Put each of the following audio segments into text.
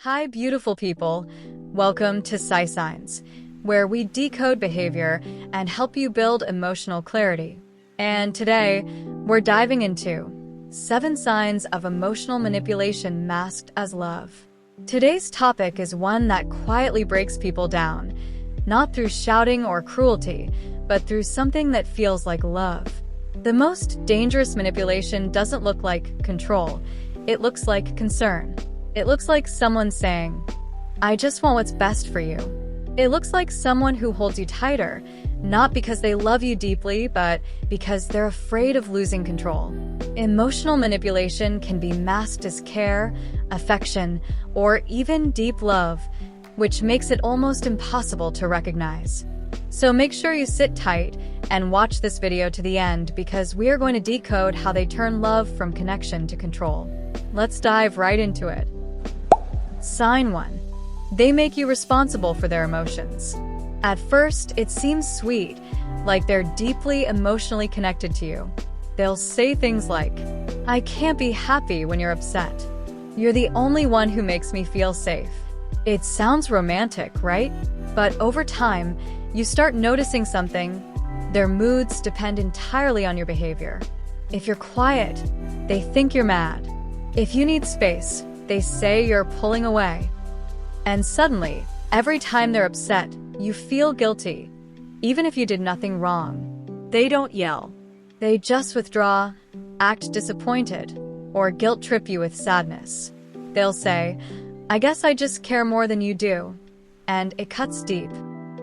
Hi, beautiful people. Welcome to PsySigns, where we decode behavior and help you build emotional clarity. And today, we're diving into 7 signs of emotional manipulation masked as love. Today's topic is one that quietly breaks people down, not through shouting or cruelty, but through something that feels like love. The most dangerous manipulation doesn't look like control. It looks like concern. It looks like someone saying, "I just want what's best for you." It looks like someone who holds you tighter, not because they love you deeply, but because they're afraid of losing control. Emotional manipulation can be masked as care, affection, or even deep love, which makes it almost impossible to recognize. So make sure you sit tight and watch this video to the end, because we are going to decode how they turn love from connection to control. Let's dive right into it. Sign 1. They make you responsible for their emotions. At first, it seems sweet, like they're deeply emotionally connected to you. They'll say things like, "I can't be happy when you're upset. You're the only one who makes me feel safe." It sounds romantic, right? But over time, you start noticing something. Their moods depend entirely on your behavior. If you're quiet, they think you're mad. If you need space, they say you're pulling away. And suddenly, every time they're upset, you feel guilty, even if you did nothing wrong. They don't yell. They just withdraw, act disappointed, or guilt trip you with sadness. They'll say, "I guess I just care more than you do." And it cuts deep.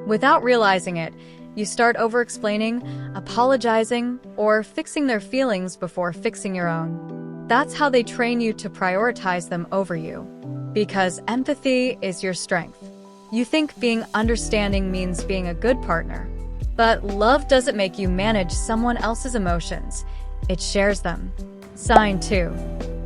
Without realizing it, you start over-explaining, apologizing, or fixing their feelings before fixing your own. That's how they train you to prioritize them over you. Because empathy is your strength. You think being understanding means being a good partner. But love doesn't make you manage someone else's emotions. It shares them. Sign 2.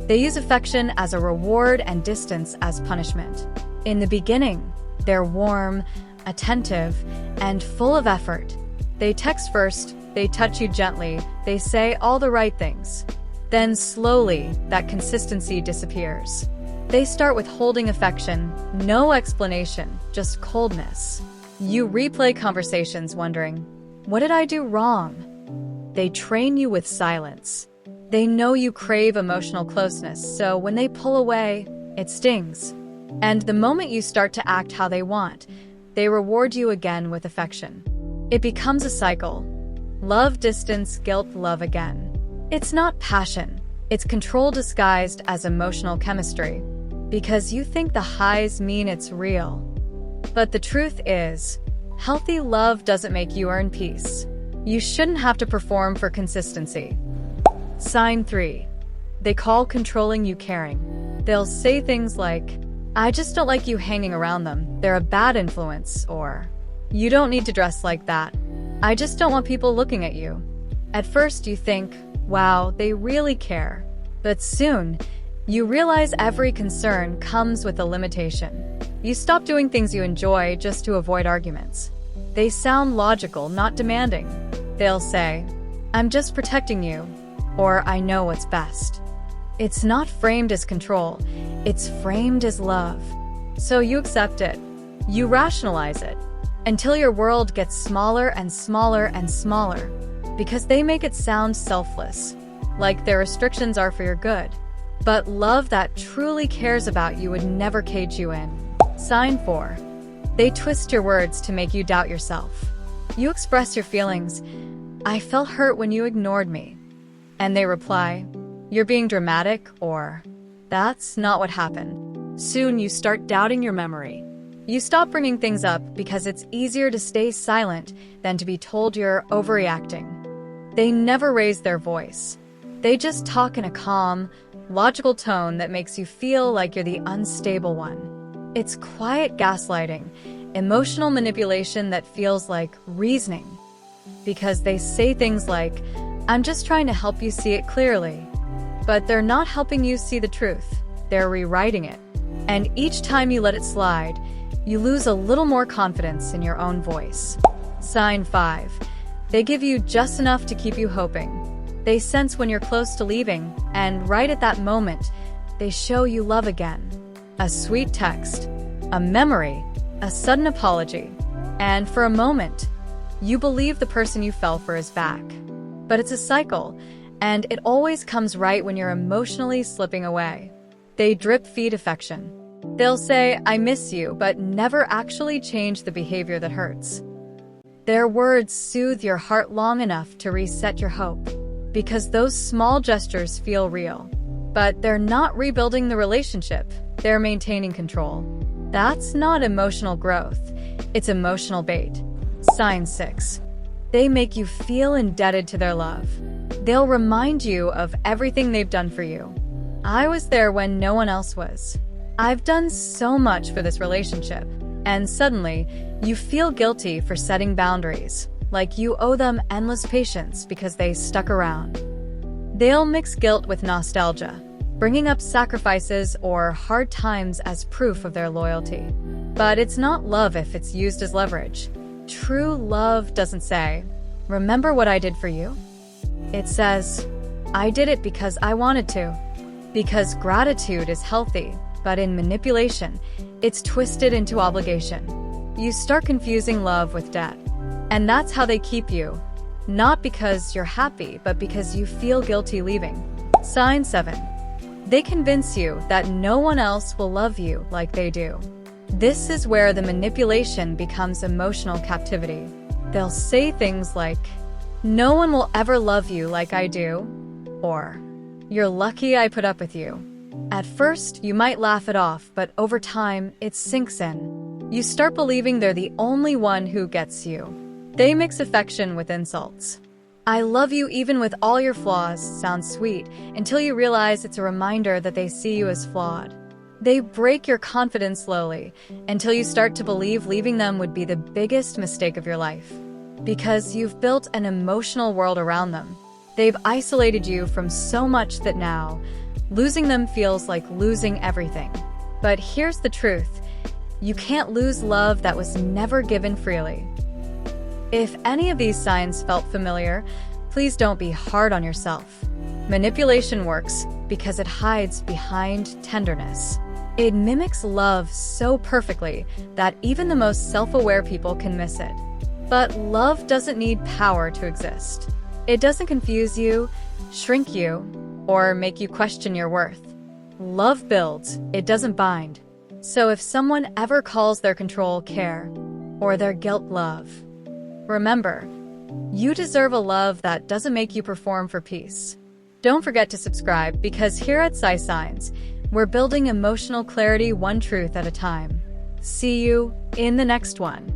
They use affection as a reward and distance as punishment. In the beginning, they're warm, attentive, and full of effort. They text first, they touch you gently, they say all the right things. Then slowly, that consistency disappears. They start withholding affection, no explanation, just coldness. You replay conversations wondering, "What did I do wrong?" They train you with silence. They know you crave emotional closeness, so when they pull away, it stings. And the moment you start to act how they want, they reward you again with affection. It becomes a cycle. Love, distance, guilt, love again. It's not passion. It's control disguised as emotional chemistry. Because you think the highs mean it's real. But the truth is, healthy love doesn't make you earn peace. You shouldn't have to perform for consistency. Sign 3. They call controlling you caring. They'll say things like, "I just don't like you hanging around them. They're a bad influence," or, "You don't need to dress like that. I just don't want people looking at you." At first you think, wow, they really care. But soon, you realize every concern comes with a limitation. You stop doing things you enjoy just to avoid arguments. They sound logical, not demanding. They'll say, "I'm just protecting you," or "I know what's best." It's not framed as control, it's framed as love. So you accept it. You rationalize it, until your world gets smaller and smaller and smaller, because they make it sound selfless, like their restrictions are for your good. But love that truly cares about you would never cage you in. Sign 4. They twist your words to make you doubt yourself. You express your feelings, "I felt hurt when you ignored me." And they reply, "You're being dramatic," or, "That's not what happened." Soon you start doubting your memory. You stop bringing things up because it's easier to stay silent than to be told you're overreacting. They never raise their voice. They just talk in a calm, logical tone that makes you feel like you're the unstable one. It's quiet gaslighting, emotional manipulation that feels like reasoning. Because they say things like, "I'm just trying to help you see it clearly." But they're not helping you see the truth. They're rewriting it. And each time you let it slide, you lose a little more confidence in your own voice. Sign 5. They give you just enough to keep you hoping. They sense when you're close to leaving, and right at that moment, they show you love again. a sweet text, a memory, a sudden apology, and for a moment, you believe the person you fell for is back. But it's a cycle, and it always comes right when you're emotionally slipping away. They drip-feed affection. They'll say, "I miss you," but never actually change the behavior that hurts. Their words soothe your heart long enough to reset your hope, because those small gestures feel real. But they're not rebuilding the relationship, they're maintaining control. That's not emotional growth, it's emotional bait. Sign 6. They make you feel indebted to their love. They'll remind you of everything they've done for you. "I was there when no one else was. I've done so much for this relationship." And suddenly, you feel guilty for setting boundaries, like you owe them endless patience because they stuck around. They'll mix guilt with nostalgia, bringing up sacrifices or hard times as proof of their loyalty. But it's not love if it's used as leverage. True love doesn't say, "Remember what I did for you?" It says, "I did it because I wanted to." Because gratitude is healthy, but in manipulation, it's twisted into obligation. You start confusing love with debt. And that's how they keep you. Not because you're happy, but because you feel guilty leaving. Sign 7. They convince you that no one else will love you like they do. This is where the manipulation becomes emotional captivity. They'll say things like, "No one will ever love you like I do," or "You're lucky I put up with you." At first, you might laugh it off, but over time, it sinks in. You start believing they're the only one who gets you. They mix affection with insults. "I love you even with all your flaws" sounds sweet until you realize it's a reminder that they see you as flawed. They break your confidence slowly until you start to believe leaving them would be the biggest mistake of your life. Because you've built an emotional world around them. They've isolated you from so much that now, losing them feels like losing everything. But here's the truth. You can't lose love that was never given freely. If any of these signs felt familiar, please don't be hard on yourself. Manipulation works because it hides behind tenderness. It mimics love so perfectly that even the most self-aware people can miss it. But love doesn't need power to exist. It doesn't confuse you, shrink you, or make you question your worth. Love builds, it doesn't bind. So if someone ever calls their control care, or their guilt love, remember, you deserve a love that doesn't make you perform for peace. Don't forget to subscribe, because here at PsySigns, we're building emotional clarity one truth at a time. See you in the next one.